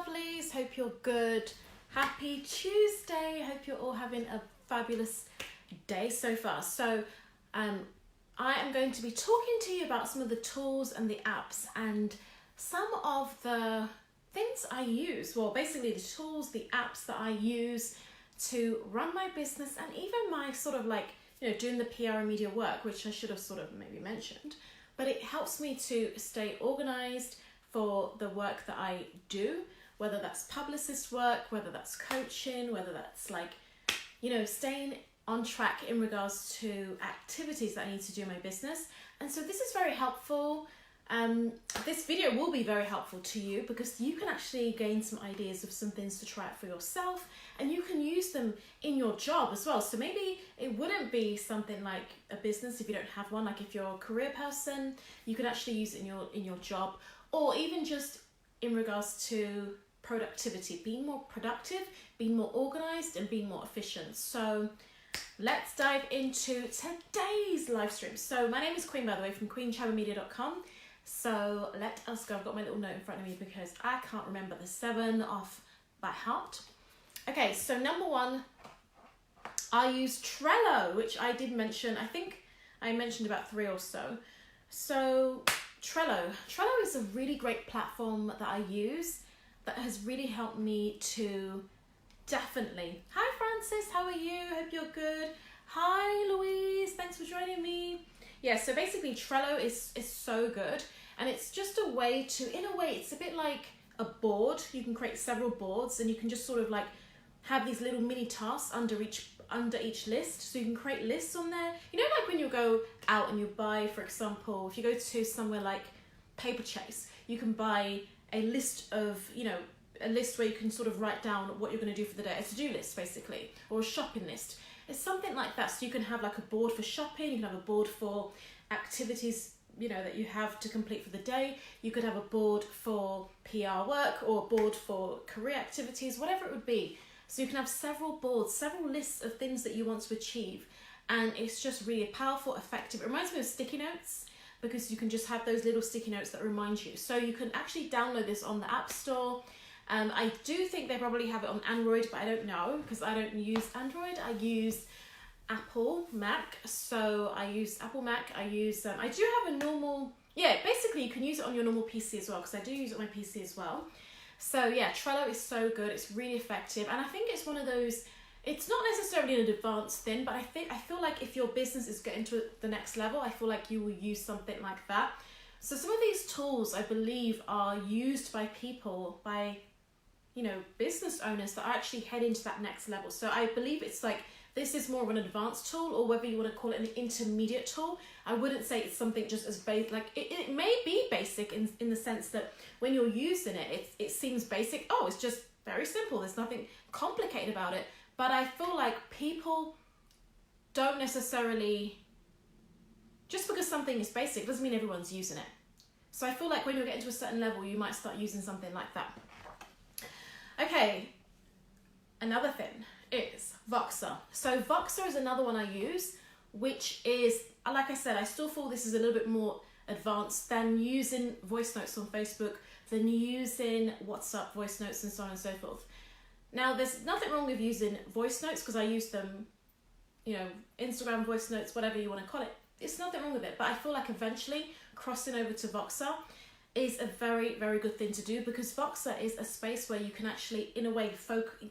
lovelies, hope you're good. Happy Tuesday. Hope you're all having a fabulous day so far. So I am going to be talking to you about some of the tools and the apps and some of the things I use. Well, basically the tools, the apps that I use to run my business, and even my sort of like, doing the PR and media work, which I should have sort of maybe mentioned. But it helps me to stay organized for the work that I do, whether that's publicist work, whether that's coaching, whether that's like, staying on track in regards to activities that I need to do in my business. And so this is very helpful. This video will be very helpful to you because you can actually gain some ideas of some things to try out for yourself, and you can use them in your job as well. So maybe it wouldn't be something like a business if you don't have one. Like if you're a career person, you can actually use it in your job, or even just in regards to productivity, being more productive, being more organized, and being more efficient. So let's dive into today's live stream. So my name is Queen, by the way, from queenchabamedia.com. So let us go. I've got my little note in front of me because I can't remember the 7 off by heart. Okay, so number 1, I use Trello, which I did mention. I think I mentioned about 3 or so. So Trello is a really great platform that I use that has really helped me to definitely. Hi Francis, how are you? Hope you're good. Hi Louise, thanks for joining me. Yeah, so basically Trello is so good, and it's just a way to, in a way, it's a bit like a board. You can create several boards, and you can just sort of like have these little mini tasks under each list. So you can create lists on there. Like when you go out and you buy, for example, if you go to somewhere like Paperchase, you can buy a list of, a list where you can sort of write down what you're going to do for the day, a to-do list basically, or a shopping list. It's something like that. So you can have like a board for shopping, you can have a board for activities, that you have to complete for the day. You could have a board for PR work, or a board for career activities, whatever it would be. So you can have several boards, several lists of things that you want to achieve. And it's just really powerful, effective. It reminds me of sticky notes, because you can just have those little sticky notes that remind you. So you can actually download this on the App Store. I do think they probably have it on Android, but I don't know because I don't use Android. I use Apple Mac. So I use Apple Mac. I do have a normal, basically you can use it on your normal PC as well, because I do use it on my PC as well. So yeah, Trello is so good. It's really effective. And I think it's one of those, it's not necessarily an advanced thing, but I feel like if your business is getting to the next level, I feel like you will use something like that. So some of these tools, I believe, are used by people, by business owners that are actually heading to that next level. So I believe it's like, this is more of an advanced tool, or whether you want to call it an intermediate tool. I wouldn't say it's something just as basic. Like it may be basic in the sense that when you're using it seems basic. Oh, it's just very simple. There's nothing complicated about it. But I feel like people don't necessarily, just because something is basic doesn't mean everyone's using it. So I feel like when you're getting to a certain level, you might start using something like that. Okay, another thing is Voxer. So Voxer is another one I use, which is, like I said, I still feel this is a little bit more advanced than using voice notes on Facebook, than using WhatsApp voice notes, and so on and so forth. Now, there's nothing wrong with using voice notes, because I use them, Instagram voice notes, whatever you want to call it. It's nothing wrong with it, but I feel like eventually crossing over to Voxer is a very, very good thing to do, because Voxer is a space where you can actually, in a way,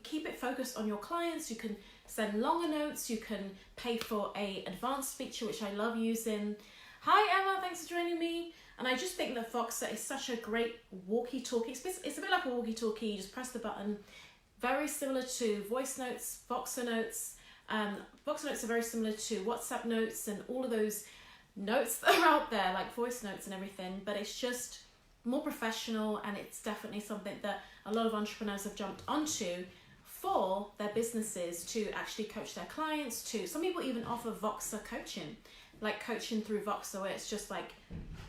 keep it focused on your clients. You can send longer notes. You can pay for a advanced feature, which I love using. Hi Emma, thanks for joining me. And I just think that Voxer is such a great walkie-talkie. It's a bit like a walkie-talkie. You just press the button. Very similar to voice notes, Voxer notes. Voxer notes are very similar to WhatsApp notes and all of those notes that are out there, like voice notes and everything. But it's just more professional, and it's definitely something that a lot of entrepreneurs have jumped onto for their businesses, to actually coach their clients. To some people even offer Voxer coaching, like coaching through Voxer, where it's just like,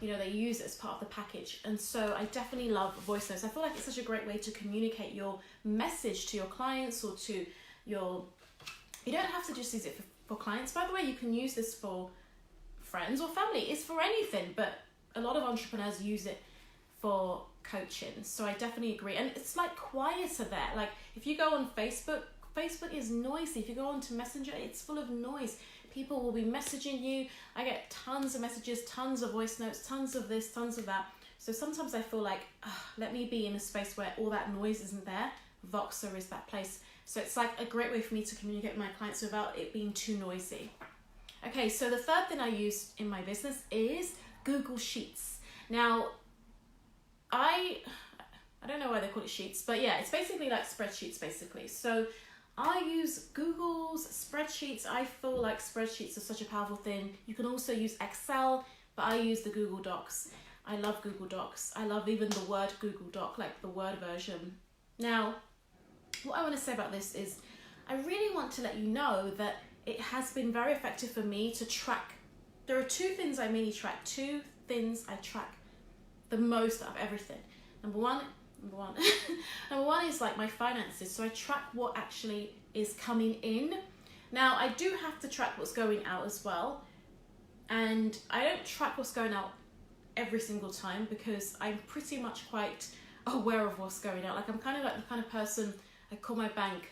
they use it as part of the package. And so I definitely love voice notes. I feel like it's such a great way to communicate your message to your clients, or to you don't have to just use it for clients, by the way. You can use this for friends or family. It's for anything, but a lot of entrepreneurs use it for coaching. So I definitely agree. And it's like quieter there. Like if you go on Facebook is noisy. If you go onto Messenger, it's full of noise. People will be messaging you. I get tons of messages, tons of voice notes, tons of this, tons of that. So sometimes I feel like, let me be in a space where all that noise isn't there. Voxer is that place. So it's like a great way for me to communicate with my clients without it being too noisy. Okay, so the third thing I use in my business is Google Sheets. Now, I don't know why they call it Sheets, but yeah, it's basically like spreadsheets basically. So I use Google's spreadsheets. I feel like spreadsheets are such a powerful thing. You can also use Excel, but I use the Google Docs. I love Google Docs. I love even the Word Google Doc, like the Word version. Now, what I want to say about this is I really want to let you know that it has been very effective for me to track. There are two things I mainly track, two things I track the most of everything. Number one is like my finances. So I track what actually is coming in. Now I do have to track what's going out as well. And I don't track what's going out every single time because I'm pretty much quite aware of what's going out. Like I'm kind of like the kind of person, I call my bank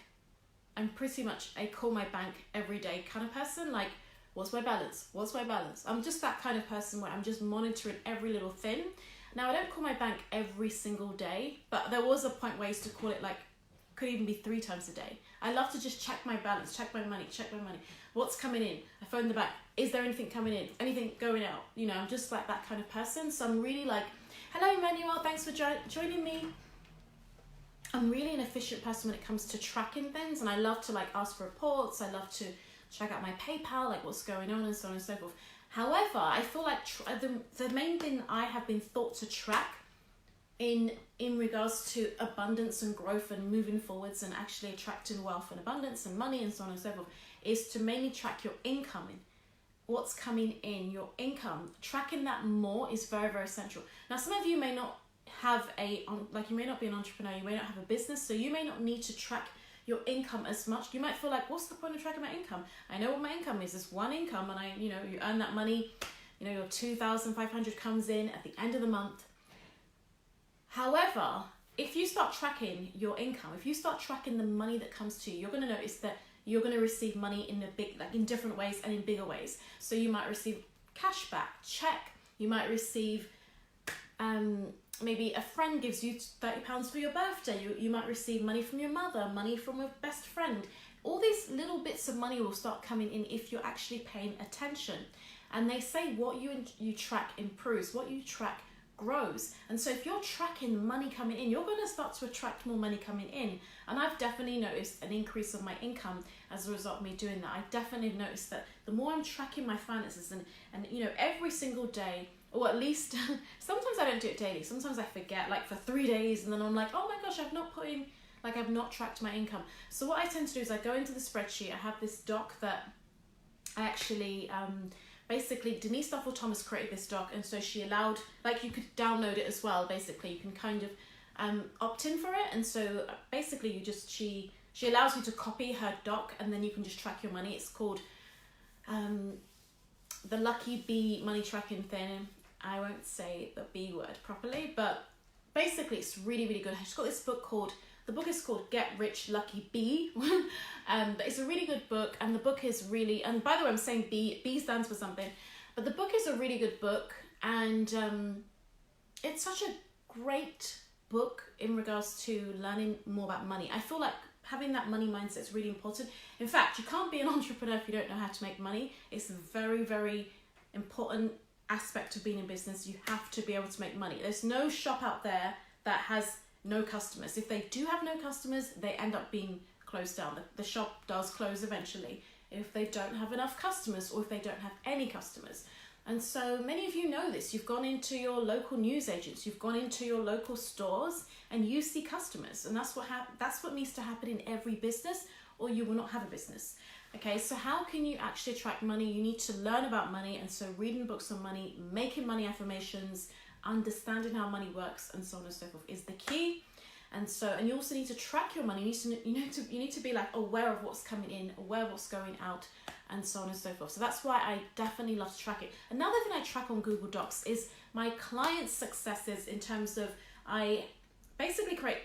every day kind of person. Like, what's my balance? What's my balance? I'm just that kind of person where I'm just monitoring every little thing. Now, I don't call my bank every single day, but there was a point where I used to call it like, could even be 3 times a day. I love to just check my balance, check my money. What's coming in? I phone the bank. Is there anything coming in? Anything going out? You know, I'm just like that kind of person. So I'm really like, hello, Emmanuel, thanks for joining me. I'm really an efficient person when it comes to tracking things, and I love to like ask for reports. I love to check out my PayPal, like what's going on and so on and so forth. However, I feel like the main thing I have been thought to track in regards to abundance and growth and moving forwards and actually attracting wealth and abundance and money and so on and so forth is to mainly track your income. What's coming in, your income. Tracking that more is very, very essential. Now, some of you may not have you may not be an entrepreneur, you may not have a business, so you may not need to track your income as much. You might feel like, what's the point of tracking my income? I know what my income is. It's one income, and you earn that money. You know, your 2,500 comes in at the end of the month. However, if you start tracking your income, if you start tracking the money that comes to you, you're going to notice that you're going to receive money in different ways and in bigger ways. So you might receive cash back, check. You might receive maybe a friend gives you £30 for your birthday. You might receive money from your mother, money from a best friend. All these little bits of money will start coming in if you're actually paying attention. And they say what you track improves, what you track grows. And so if you're tracking money coming in, you're going to start to attract more money coming in. And I've definitely noticed an increase of my income as a result of me doing that. I definitely noticed that the more I'm tracking my finances and every single day, or at least sometimes I don't do it daily. Sometimes I forget, like for 3 days, and then I'm like, oh my gosh, I've not tracked my income. So what I tend to do is I go into the spreadsheet. I have this doc that I actually basically Denise Duffel Thomas created this doc, and so she allowed, like, you could download it as well. Basically, you can kind of opt in for it, and so basically she allows you to copy her doc, and then you can just track your money. It's called the Lucky Bee money tracking thing. I won't say the B word properly, but basically it's really, really good. She's got this book the book is called Get Rich Lucky Bee. But it's a really good book, and the book is really, and by the way, I'm saying B stands for something, but the book is a really good book, and it's such a great book in regards to learning more about money. I feel like having that money mindset is really important. In fact, you can't be an entrepreneur if you don't know how to make money. It's a very, very important aspect of being in business. You have to be able to make money. There's no shop out there that has no customers. If they do have no customers, they end up being closed down. The shop does close eventually if they don't have enough customers, or if they don't have any customers. And so many of you know this. You've gone into your local news agents, you've gone into your local stores, and you see customers. And that's what needs to happen in every business, or you will not have a business. Okay, so how can you actually attract money? You need to learn about money, and so reading books on money, making money affirmations, understanding how money works, and so on and so forth is the key. And you also need to track your money. You need to be like aware of what's coming in, aware of what's going out, and so on and so forth. So that's why I definitely love to track it. Another thing I track on Google Docs is my clients' successes in terms of I basically create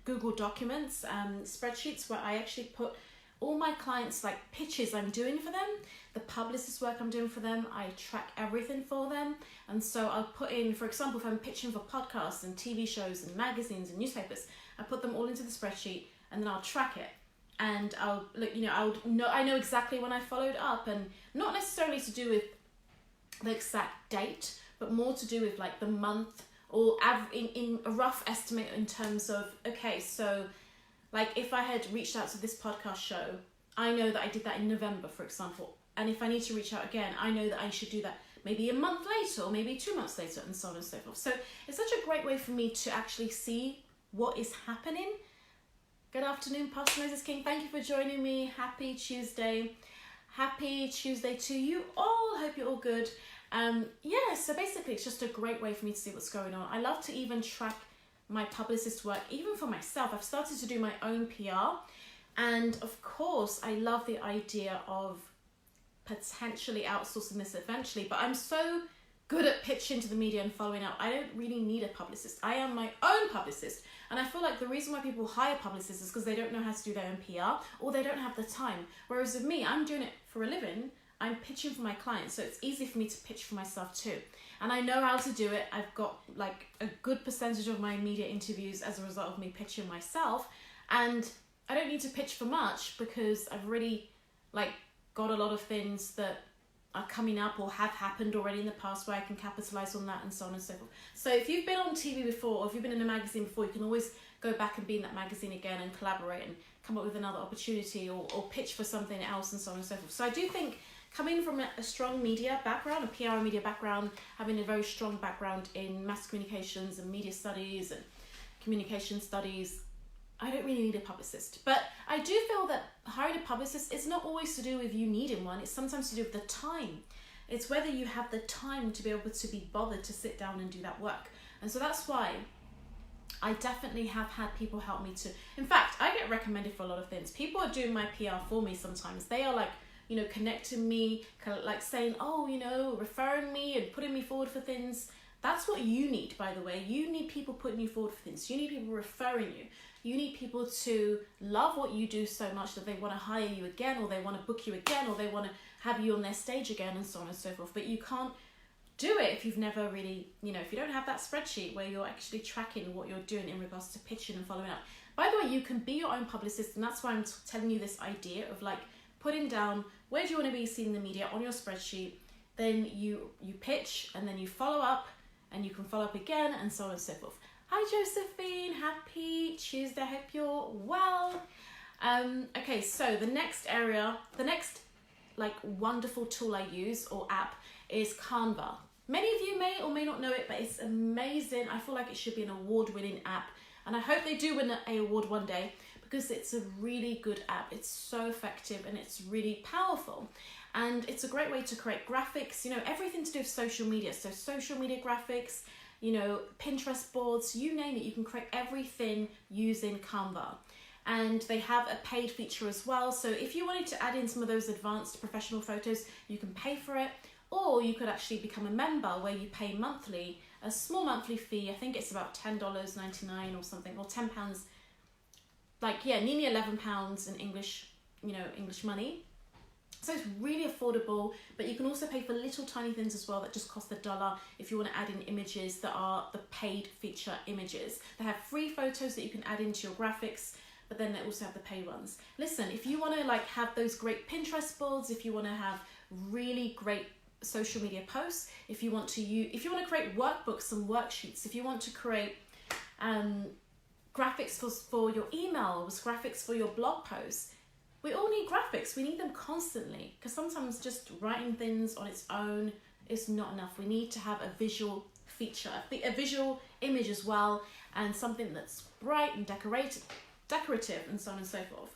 Google Documents, spreadsheets where I actually put all my clients' like pitches I'm doing for them, the publicist work I'm doing for them. I track everything for them. And so I'll put in, for example, if I'm pitching for podcasts and TV shows and magazines and newspapers, I put them all into the spreadsheet and then I'll track it. And I'll look, I know exactly when I followed up, and not necessarily to do with the exact date, but more to do with like the month, or in a rough estimate in terms of, okay, so like if I had reached out to this podcast show, I know that I did that in November, for example. And if I need to reach out again, I know that I should do that maybe a month later or maybe 2 months later, and so on and so forth. So it's such a great way for me to actually see what is happening. Good afternoon, Pastor Moses King. Thank you for joining me. Happy Tuesday. Happy Tuesday to you all. Hope you're all good. So basically it's just a great way for me to see what's going on. I love to even track my publicist work, even for myself. I've started to do my own PR, and of course I love the idea of potentially outsourcing this eventually, but I'm so good at pitching to the media and following up. I don't really need a publicist. I am my own publicist, and I feel like the reason why people hire publicists is because they don't know how to do their own PR, or they don't have the time. Whereas with me, I'm doing it for a living. I'm pitching for my clients, so it's easy for me to pitch for myself too. And I know how to do it. I've got like a good percentage of my media interviews as a result of me pitching myself. And I don't need to pitch for much because I've already like got a lot of things that are coming up or have happened already in the past where I can capitalize on that, and so on and so forth. So if you've been on TV before, or if you've been in a magazine before, you can always go back and be in that magazine again and collaborate and come up with another opportunity, or pitch for something else, and so on and so forth. So I do think coming from a strong media background, a PR and media background, having a very strong background in mass communications and media studies and communication studies, I don't really need a publicist. But I do feel that hiring a publicist is not always to do with you needing one. It's sometimes to do with the time. It's whether you have the time to be able to be bothered to sit down and do that work. And so that's why I definitely have had people help me to, in fact, I get recommended for a lot of things. People are doing my PR for me sometimes. They are like, connecting me, kind of like saying, referring me and putting me forward for things. That's what you need, by the way. You need people putting you forward for things. You need people referring you. You need people to love what you do so much that they want to hire you again, or they want to book you again, or they want to have you on their stage again, and so on and so forth. But you can't do it if you've never really, if you don't have that spreadsheet where you're actually tracking what you're doing in regards to pitching and following up. By the way, you can be your own publicist, and that's why I'm telling you this idea of like putting down where do you want to be seen in the media on your spreadsheet. Then you pitch, and then you follow up, and you can follow up again, and so on and so forth. Hi Josephine, happy Tuesday, hope you're well. Okay, so the next like wonderful tool I use, or app, is Canva. Many of you may or may not know it, but it's amazing. I feel like it should be an award-winning app, and I hope they do win an award one day, because it's a really good app. It's so effective and it's really powerful. And it's a great way to create graphics, everything to do with social media. So social media graphics, Pinterest boards, you name it, you can create everything using Canva. And they have a paid feature as well. So if you wanted to add in some of those advanced professional photos, you can pay for it. Or you could actually become a member where you pay monthly, a small monthly fee. I think it's about $10.99 or something, or £10. Nearly £11 in English, English money. So it's really affordable, but you can also pay for little tiny things as well that just cost $1 if you want to add in images that are the paid feature images. They have free photos that you can add into your graphics, but then they also have the paid ones. Listen, if you want to have those great Pinterest boards, if you want to have really great social media posts, if you want to create workbooks and worksheets, if you want to create graphics for your emails, graphics for your blog posts. We all need graphics. We need them constantly, because sometimes just writing things on its own is not enough. We need to have a visual feature, a visual image as well, and something that's bright and decorative, and so on and so forth.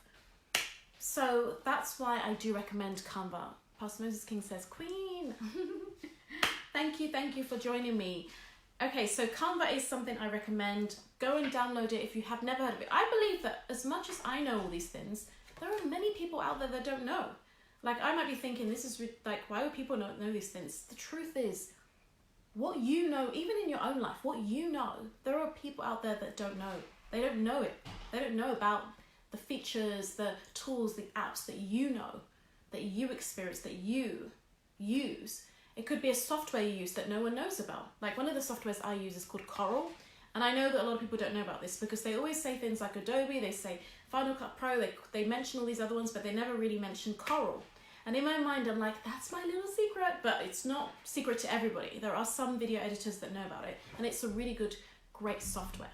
So that's why I do recommend Canva. Pastor Moses King says, Queen. Thank you for joining me. Okay, so Canva is something I recommend. Go and download it if you have never heard of it. I believe that as much as I know all these things, there are many people out there that don't know. Like, I might be thinking, this is why would people not know these things? The truth is, what you know, even in your own life, what you know, there are people out there that don't know. They don't know it. They don't know about the features, the tools, the apps that you know, that you experience, that you use. It could be a software you use that no one knows about. Like one of the softwares I use is called Corel. And I know that a lot of people don't know about this because they always say things like Adobe, they say Final Cut Pro, they mention all these other ones, but they never really mention Corel. And in my mind, I'm like, that's my little secret, but it's not secret to everybody. There are some video editors that know about it, and it's a really good, great software.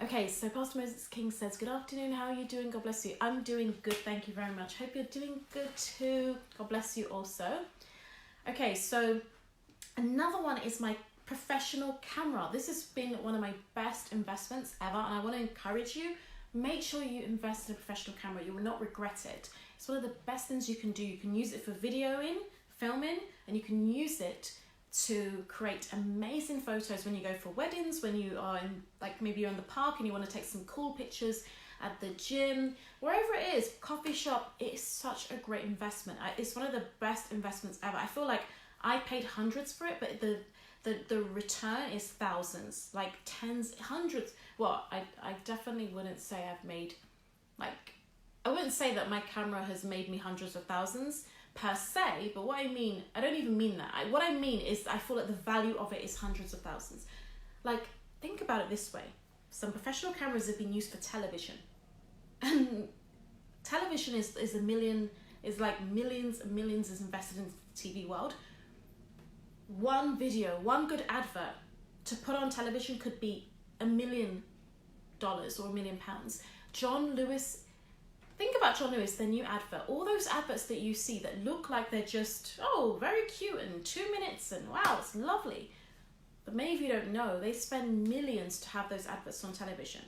Okay, so Pastor Moses King says, good afternoon, how are you doing? God bless you. I'm doing good, thank you very much. Hope you're doing good too. God bless you also. Okay, so another one is my professional camera. This has been one of my best investments ever, and I want to encourage you, make sure you invest in a professional camera. You will not regret it. It's one of the best things you can do. You can use it for videoing, filming, and you can use it to create amazing photos when you go for weddings, when you are in, like maybe you're in the park and you want to take some cool pictures at the gym, wherever it is, coffee shop. It is such a great investment. It's one of the best investments ever. I feel like I paid hundreds for it, but the return is thousands, like tens, hundreds. Well, I definitely wouldn't say I've made, like, I wouldn't say that my camera has made me hundreds of thousands per se, but what I mean, I don't even mean that. What I mean is I feel like the value of it is hundreds of thousands. Like, think about it this way. Some professional cameras have been used for television. And television is like millions and millions is invested in the TV world. One video, one good advert to put on television could be $1 million or £1 million. John Lewis, think about John Lewis, their new advert. All those adverts that you see that look like they're just, oh, very cute and 2 minutes and wow, it's lovely. But many of you don't know, they spend millions to have those adverts on television.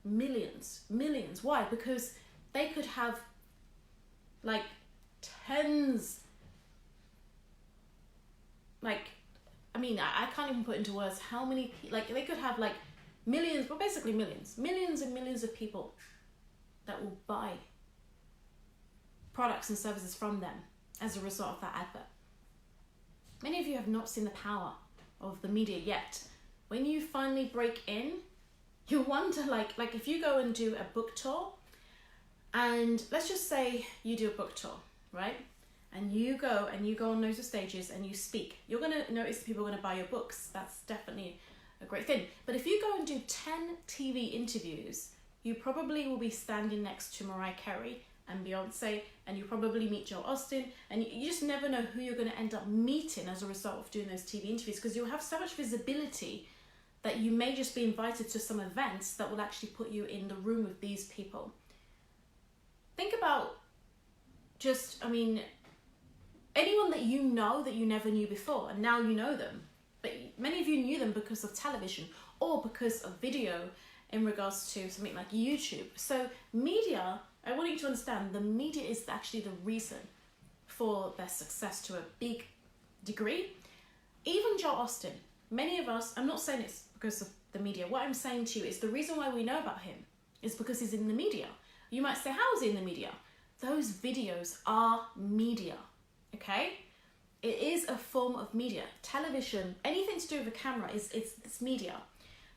Millions. Why? Because they could have like tens, like, I mean, I can't even put into words how many, like they could have like millions, but basically millions and millions of people that will buy products and services from them as a result of that advert. Many of you have not seen the power of the media yet. When you finally break in, you wonder, like if you go and do a book tour, and let's just say you do a book tour, right? And you go on loads of stages and you speak. You're going to notice that people are going to buy your books. That's definitely a great thing. But if you go and do 10 TV interviews, you probably will be standing next to Mariah Carey and Beyonce, and you probably meet Joel Austin, and you just never know who you're going to end up meeting as a result of doing those TV interviews, because you'll have so much visibility that you may just be invited to some events that will actually put you in the room with these people. Think about just, I mean, anyone that you know that you never knew before, and now you know them. But many of you knew them because of television or because of video in regards to something like YouTube. So media, I want you to understand, the media is actually the reason for their success to a big degree. Even Joel Austin, many of us, I'm not saying it's because of the media. What I'm saying to you is the reason why we know about him is because he's in the media. You might say, how is he in the media? Those videos are media, okay? It is a form of media. Television, anything to do with a camera, it's media.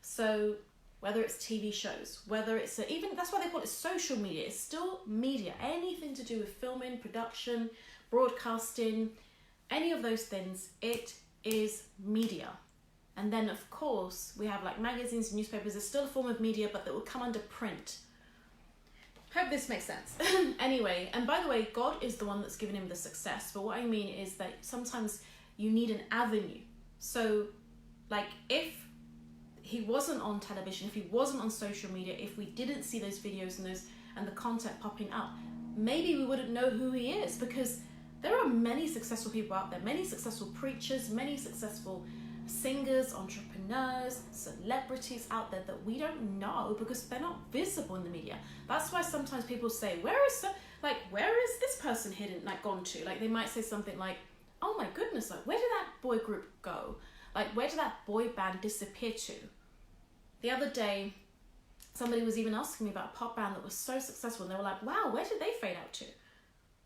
So whether it's TV shows, whether it's even, that's why they call it social media, it's still media. Anything to do with filming, production, broadcasting, any of those things, it is media. And then of course we have like magazines and newspapers. It's still a form of media, but that will come under print. Hope this makes sense. Anyway, and by the way, God is the one that's given him the success. But what I mean is that sometimes you need an avenue. So like if he wasn't on television, if he wasn't on social media, if we didn't see those videos and the content popping up, maybe we wouldn't know who he is, because there are many successful people out there, many successful preachers, many successful singers, entrepreneurs, celebrities out there that we don't know because they're not visible in the media. That's why sometimes people say, where is this person hidden, like gone to? Like they might say something like, oh my goodness, like where did that boy group go? Like where did that boy band disappear to? The other day, somebody was even asking me about a pop band that was so successful, and they were like, wow, where did they fade out to?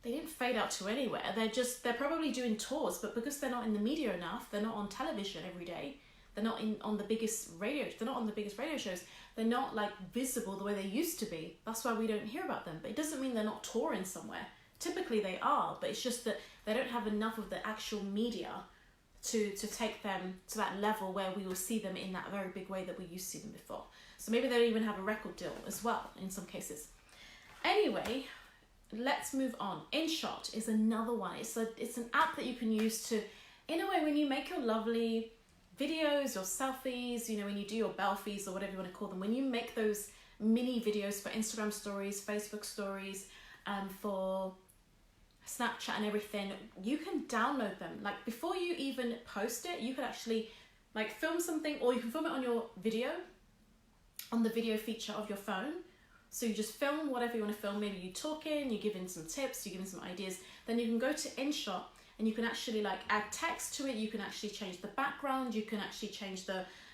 they didn't fade out to anywhere. They're probably doing tours, but because they're not in the media enough, they're not on television every day. They're not on the biggest radio. They're not on the biggest radio shows. They're not like visible the way they used to be. That's why we don't hear about them. But it doesn't mean they're not touring somewhere. Typically they are, but it's just that they don't have enough of the actual media to take them to that level where we will see them in that very big way that we used to see them before. So maybe they don't even have a record deal as well in some cases. Anyway, let's move on. InShot is another one. It's an app that you can use to, in a way, when you make your lovely videos, your selfies, you know, when you do your belfies or whatever you want to call them, when you make those mini videos for Instagram stories, Facebook stories, for Snapchat and everything, you can download them. Like before you even post it, you could actually like film something, or you can film it on your video, on the video feature of your phone. So you just film whatever you want to film. Maybe you talking, you give in some tips, you give in some ideas. Then you can go to InShot and you can actually like add text to it. You can actually change the background. You can actually change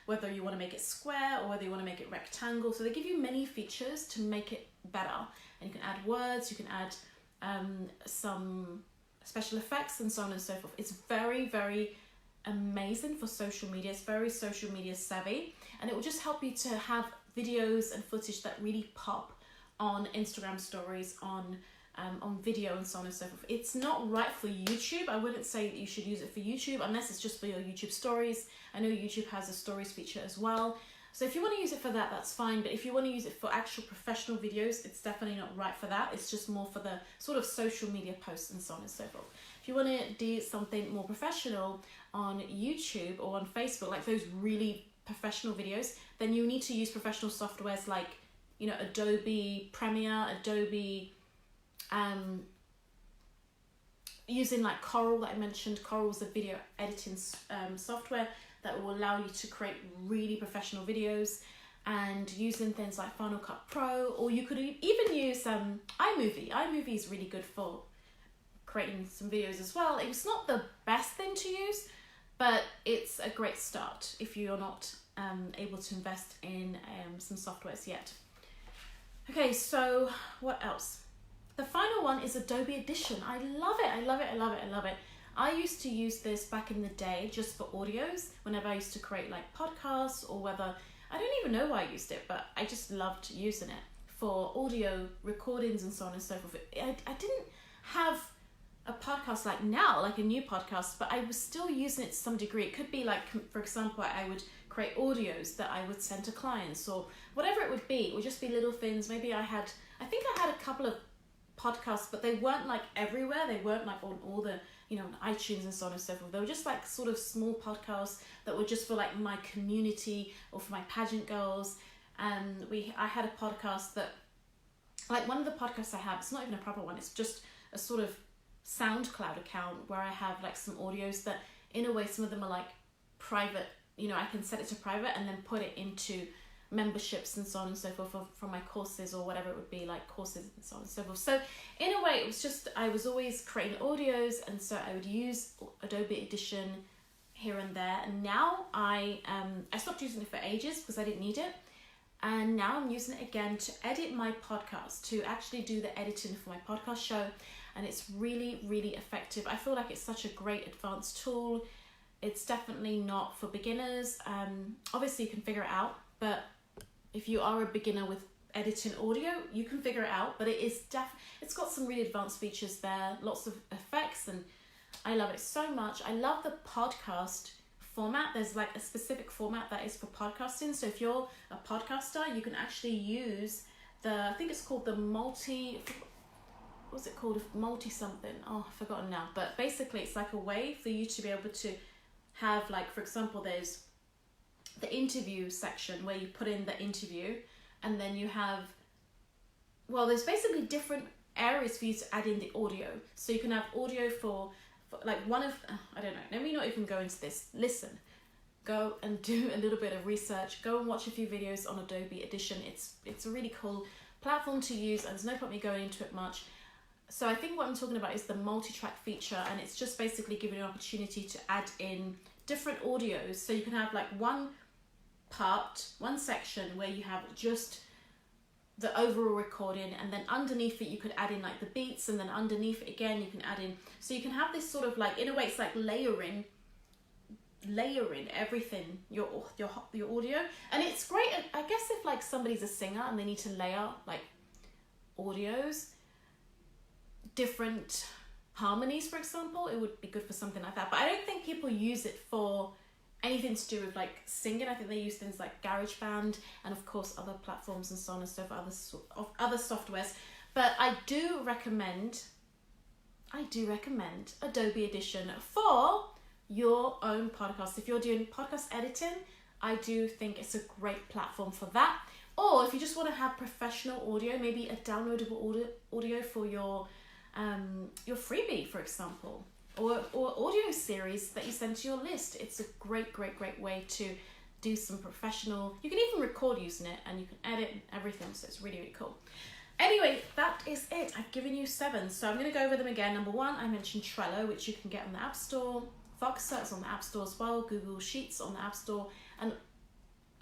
whether you want to make it square or whether you want to make it rectangle. So they give you many features to make it better. And you can add words, you can add some special effects and so on and so forth. It's very, very amazing for social media. It's very social media savvy, and it will just help you to have videos and footage that really pop on Instagram stories, on video and so on and so forth. It's not right for YouTube. I wouldn't say that you should use it for YouTube unless it's just for your YouTube stories. I know YouTube has a stories feature as well. So if you want to use it for that, that's fine. But if you want to use it for actual professional videos, it's definitely not right for that. It's just more for the sort of social media posts and so on and so forth. If you want to do something more professional on YouTube or on Facebook, like those really professional videos, then you need to use professional softwares like, you know, Adobe Premiere, Adobe, using like Corel that I mentioned. Corel is a video editing software that will allow you to create really professional videos, and using things like Final Cut Pro, or you could even use iMovie. iMovie is really good for creating some videos as well. It's not the best thing to use, but it's a great start if you're not able to invest in some softwares yet. Okay, so what else? The final one is Adobe Audition. I love it, I love it, I love it, I love it. I used to use this back in the day just for audios, whenever I used to create like podcasts, or whether, I don't even know why I used it, but I just loved using it for audio recordings and so on and so forth. I didn't have a podcast like now, like a new podcast, but I was still using it to some degree. It could be like, for example, I would create audios that I would send to clients, or whatever it would be. It would just be little things. Maybe I think I had a couple of podcasts, but they weren't like everywhere. They weren't like on all the, you know, on iTunes and so on and so forth. They were just like sort of small podcasts that were just for like my community or for my pageant girls. And I had a podcast that, like one of the podcasts I have, it's not even a proper one. It's just a sort of SoundCloud account where I have like some audios that, in a way, some of them are like private. You know, I can set it to private and then put it into memberships and so on and so forth for my courses, or whatever it would be, like courses and so on and so forth. So in a way, it was just, I was always creating audios, and so I would use Adobe Audition here and there. And now I stopped using it for ages because I didn't need it, and now I'm using it again to edit my podcast, to actually do the editing for my podcast show. And it's really, really effective. I feel like it's such a great advanced tool. It's definitely not for beginners. Obviously you can figure it out, but if you are a beginner with editing audio, you can figure it out. But it's got some really advanced features there, lots of effects, and I love it so much. I love the podcast format. There's like a specific format that is for podcasting. So if you're a podcaster, you can actually use I think it's called the multi something. Oh, I've forgotten now. But basically it's like a way for you to be able to have, like, for example, there's the interview section where you put in the interview, and then you have, well, there's basically different areas for you to add in the audio. So you can have audio for like one of, I don't know, let me not even go into this. Listen, go and do a little bit of research, go and watch a few videos on Adobe Audition. It's a really cool platform to use, and there's no point me going into it much. So I think what I'm talking about is the multi-track feature, and it's just basically giving you an opportunity to add in different audios. So you can have like one section where you have just the overall recording, and then underneath it you could add in like the beats, and then underneath it again you can add in, so you can have this sort of like, in a way it's like layering everything, your audio. And it's great, I guess, if like somebody's a singer and they need to layer like audios, different harmonies for example, it would be good for something like that. But I don't think people use it for anything to do with like singing. I think they use things like GarageBand and of course other platforms and so on and so forth, other softwares. But I do recommend Adobe Audition for your own podcast. If you're doing podcast editing, I do think it's a great platform for that. Or if you just want to have professional audio, maybe a downloadable audio for your freebie, for example, or audio series that you send to your list. It's a great way to do some professional. You can even record using it, and you can edit and everything, so it's really cool. Anyway, that is it. I've given you 7, so I'm going to go over them again. Number 1, I mentioned Trello, which you can get on the App Store. Voxer is on the App Store as well. Google Sheets on the App Store. And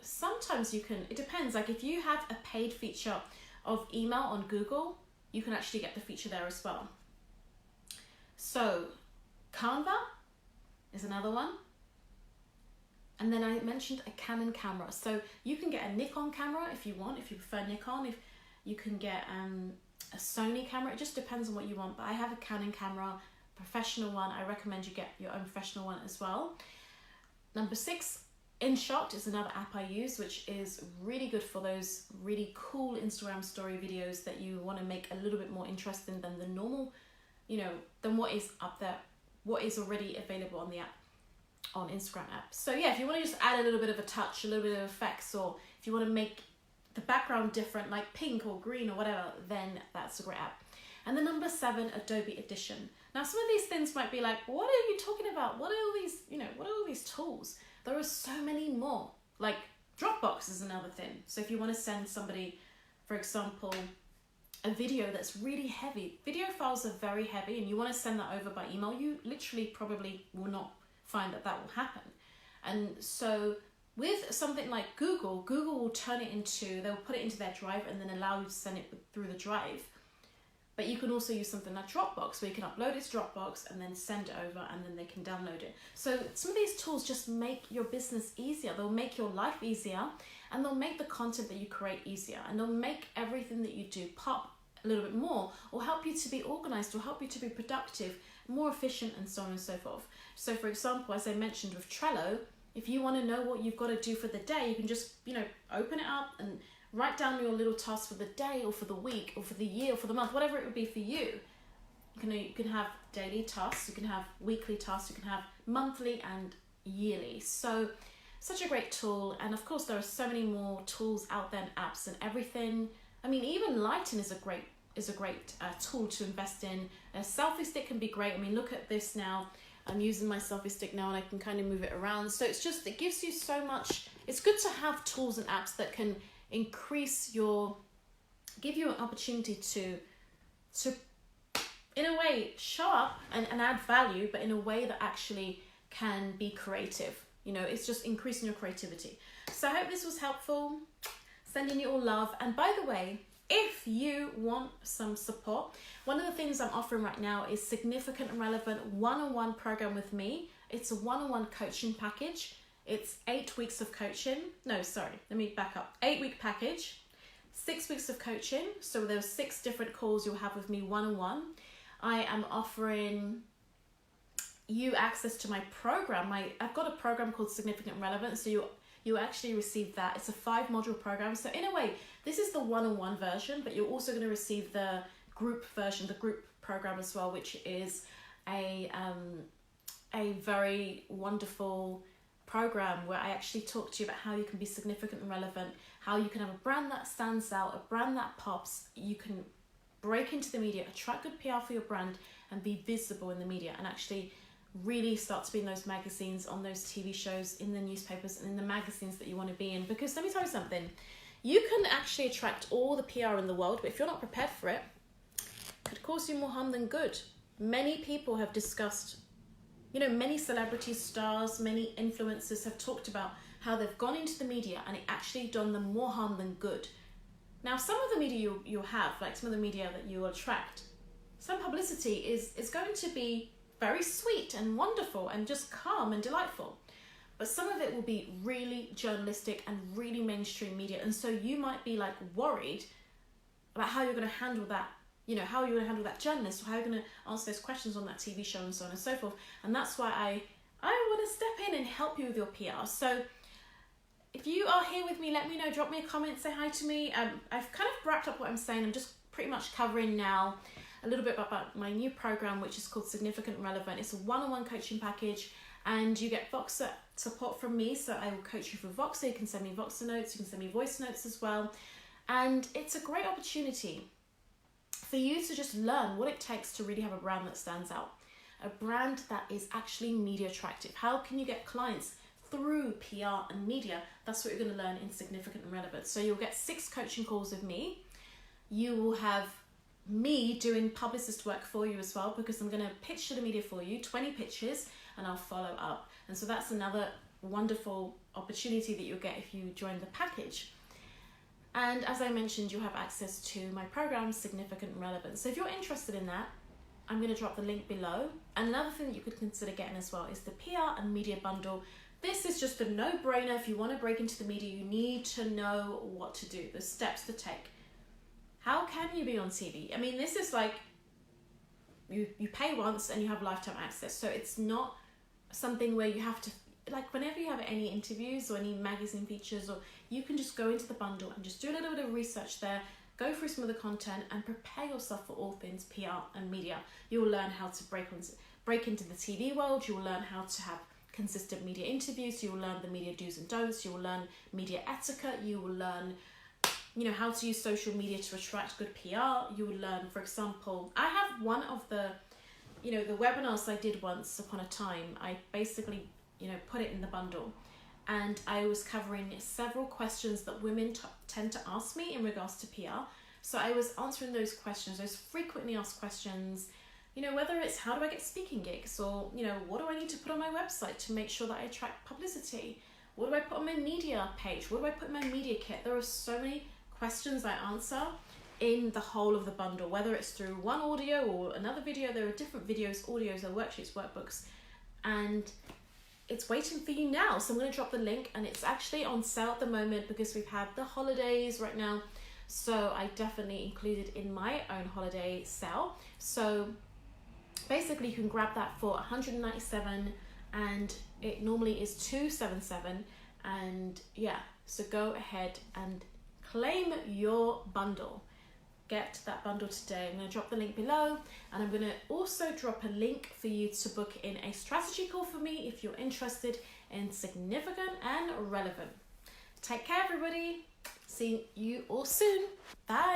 sometimes you can, it depends, like if you have a paid feature of email on Google, you can actually get the feature there as well. So Canva is another one. And then I mentioned a Canon camera. So you can get a Nikon camera if you want, if you prefer Nikon. If you can get a Sony camera, it just depends on what you want. But I have a Canon camera, professional one. I recommend you get your own professional one as well. Number 6, InShot is another app I use, which is really good for those really cool Instagram story videos that you want to make a little bit more interesting than the normal, than what is up there, what is already available on the app, on Instagram app. So yeah, if you want to just add a little bit of a touch, a little bit of effects, or if you want to make the background different, like pink or green or whatever, then that's a great app. And then number 7, Adobe Audition. Now, some of these things might be like, what are you talking about? What are all these, what are all these tools? There are so many more. Like Dropbox is another thing. So if you want to send somebody, for example, a video that's really heavy, video files are very heavy, and you want to send that over by email, you literally probably will not find that will happen. And so with something like Google will turn it into, they'll put it into their drive and then allow you to send it through the drive. But you can also use something like Dropbox, where you can upload it to Dropbox and then send it over, and then they can download it. So some of these tools just make your business easier. They'll make your life easier, and they'll make the content that you create easier, and they'll make everything that you do pop a little bit more, or help you to be organized, or help you to be productive, more efficient, and so on and so forth. So for example, as I mentioned with Trello, if you want to know what you've got to do for the day, you can just, open it up and write down your little tasks for the day, or for the week, or for the year, or for the month, whatever it would be for you. You can have daily tasks, you can have weekly tasks, you can have monthly and yearly. So such a great tool. And of course there are so many more tools out there, and apps and everything. I mean, even lighting is a great tool to invest in. A selfie stick can be great. I mean, look at this now. I'm using my selfie stick now, and I can kind of move it around. So it gives you so much. It's good to have tools and apps that can give you an opportunity to in a way show up and add value, but in a way that actually can be creative. It's just increasing your creativity. So I hope this was helpful. Sending you all love. And by the way, if you want some support, one of the things I'm offering right now is Significant and Relevant one-on-one program with me. It's a one-on-one coaching package. It's 8 weeks of coaching. No, sorry, let me back up. 8-week package, 6 weeks of coaching. So there are 6 different calls you'll have with me one-on-one. I am offering you access to my program. I've got a program called Significant and Relevant. So you actually receive that. It's a 5-module program. So in a way, this is the one-on-one version, but you're also going to receive the group version, the group program as well, which is a very wonderful program where I actually talk to you about how you can be significant and relevant, how you can have a brand that stands out, a brand that pops. You can break into the media, attract good PR for your brand, and be visible in the media, and actually really start to be in those magazines, on those TV shows, in the newspapers, and in the magazines that you want to be in. Because let me tell you something, you can actually attract all the PR in the world, but if you're not prepared for it, it could cause you more harm than good. Many people have discussed, many celebrities, stars, many influencers have talked about how they've gone into the media and it actually done them more harm than good. Now, some of the media you'll have, like some of the media that you will attract, some publicity is going to be very sweet and wonderful and just calm and delightful. But some of it will be really journalistic and really mainstream media. And so you might be like worried about how you're going to handle that, you know, how you're going to handle that journalist, or how you're going to answer those questions on that TV show, and so on and so forth. And that's why I want to step in and help you with your PR. So if you are here with me, let me know, drop me a comment, say hi to me. I've kind of wrapped up what I'm saying. I'm just pretty much covering now a little bit about my new program, which is called Significant Relevant. It's a one-on-one coaching package, and you get Voxer support from me. So I will coach you through Voxer. You can send me Voxer notes, you can send me voice notes as well. And it's a great opportunity for you to just learn what it takes to really have a brand that stands out, a brand that is actually media attractive. How can you get clients through PR and media? That's what you're going to learn in Significant and Relevant. So you'll get 6 coaching calls with me. You will have me doing publicist work for you as well, because I'm going to pitch to the media for you, 20 pitches, and I'll follow up. And so that's another wonderful opportunity that you'll get if you join the package. And as I mentioned, you'll have access to my program, Significant and Relevant. So if you're interested in that, I'm going to drop the link below. And another thing that you could consider getting as well is the PR and media bundle. This is just a no-brainer. If you want to break into the media, you need to know what to do, the steps to take. How can you be on TV? I mean, this is like, you pay once and you have lifetime access. So it's not something where you have to, like whenever you have any interviews or any magazine features, or you can just go into the bundle and just do a little bit of research there, go through some of the content and prepare yourself for all things PR and media. You will learn how to break into the TV world. You will learn how to have consistent media interviews. You will learn the media do's and don'ts. You will learn media etiquette. You will learn, you know, how to use social media to attract good PR. You will learn, for example, I have one of the, you know, the webinars I did once upon a time. I basically, you know, put it in the bundle, and I was covering several questions that women tend to ask me in regards to PR. So I was answering those questions, those frequently asked questions, you know, whether it's how do I get speaking gigs, or, you know, what do I need to put on my website to make sure that I attract publicity? What do I put on my media page? What do I put in my media kit? There are so many questions I answer in the whole of the bundle, whether it's through one audio or another video. There are different videos, audios, there are worksheets, workbooks, and it's waiting for you now. So I'm going to drop the link, and it's actually on sale at the moment because we've had the holidays right now. So I definitely included in my own holiday sale. So basically you can grab that for $197, and it normally is $277. And yeah, so go ahead and claim your bundle. Get that bundle today. I'm going to drop the link below, and I'm going to also drop a link for you to book in a strategy call for me if you're interested in Significant and Relevant. Take care, everybody. See you all soon. Bye.